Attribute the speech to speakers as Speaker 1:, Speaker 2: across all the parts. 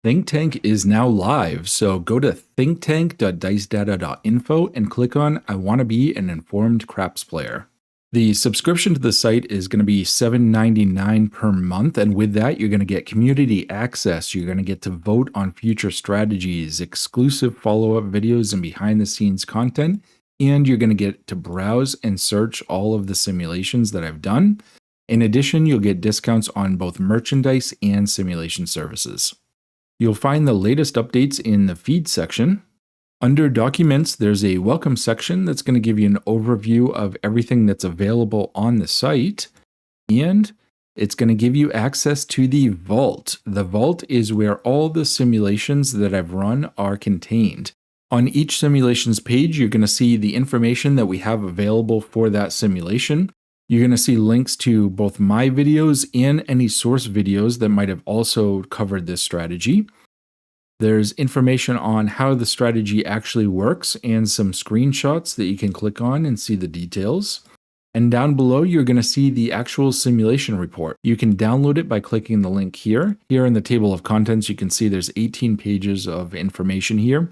Speaker 1: ThinkTank is now live, so go to thinktank.dicedata.info and click on I want to be an informed craps player. The subscription to the site is going to be $7.99 per month, and with that, you're going to get community access. You're going to get to vote on future strategies, exclusive follow-up videos, and behind-the-scenes content, and you're going to get to browse and search all of the simulations that I've done. In addition, you'll get discounts on both merchandise and simulation services. You'll find the latest updates in the feed section. Under documents, there's a welcome section that's going to give you an overview of everything that's available on the site. And it's going to give you access to the vault. The vault is where all the simulations that I've run are contained. On each simulations page, you're going to see the information that we have available for that simulation. You're going to see links to both my videos and any source videos that might have also covered this strategy. There's information on how the strategy actually works and some screenshots that you can click on and see the details. And down below, you're going to see the actual simulation report. You can download it by clicking the link here. Here in the table of contents, you can see there's 18 pages of information here.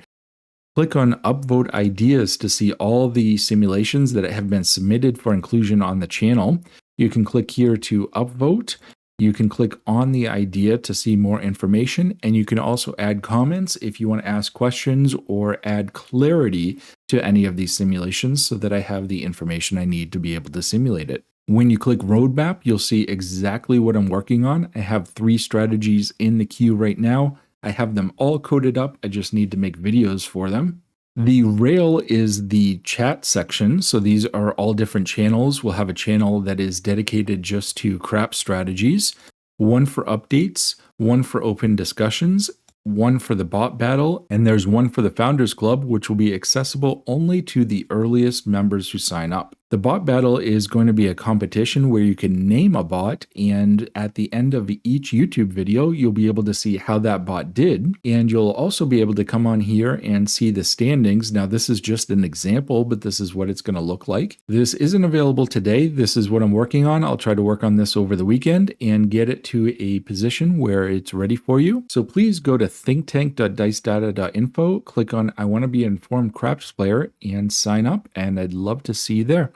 Speaker 1: Click on Upvote Ideas to see all the simulations that have been submitted for inclusion on the channel. You can click here to upvote. You can click on the idea to see more information, and you can also add comments if you want to ask questions or add clarity to any of these simulations so that I have the information I need to be able to simulate it. When you click Roadmap, you'll see exactly what I'm working on. I have 3 strategies in the queue right now. I have them all coded up. I just need to make videos for them. The rail is the chat section. So these are all different channels. We'll have a channel that is dedicated just to crap strategies, one for updates, one for open discussions, one for the bot battle, and there's one for the Founders Club, which will be accessible only to the earliest members who sign up. The bot battle is going to be a competition where you can name a bot, and at the end of each YouTube video, you'll be able to see how that bot did, and you'll also be able to come on here and see the standings. Now, this is just an example, but this is what it's going to look like. This isn't available today. This is what I'm working on. I'll try to work on this over the weekend and get it to a position where it's ready for you. So please go to thinktank.dicedata.info, click on I want to be an informed craps player, and sign up, and I'd love to see you there.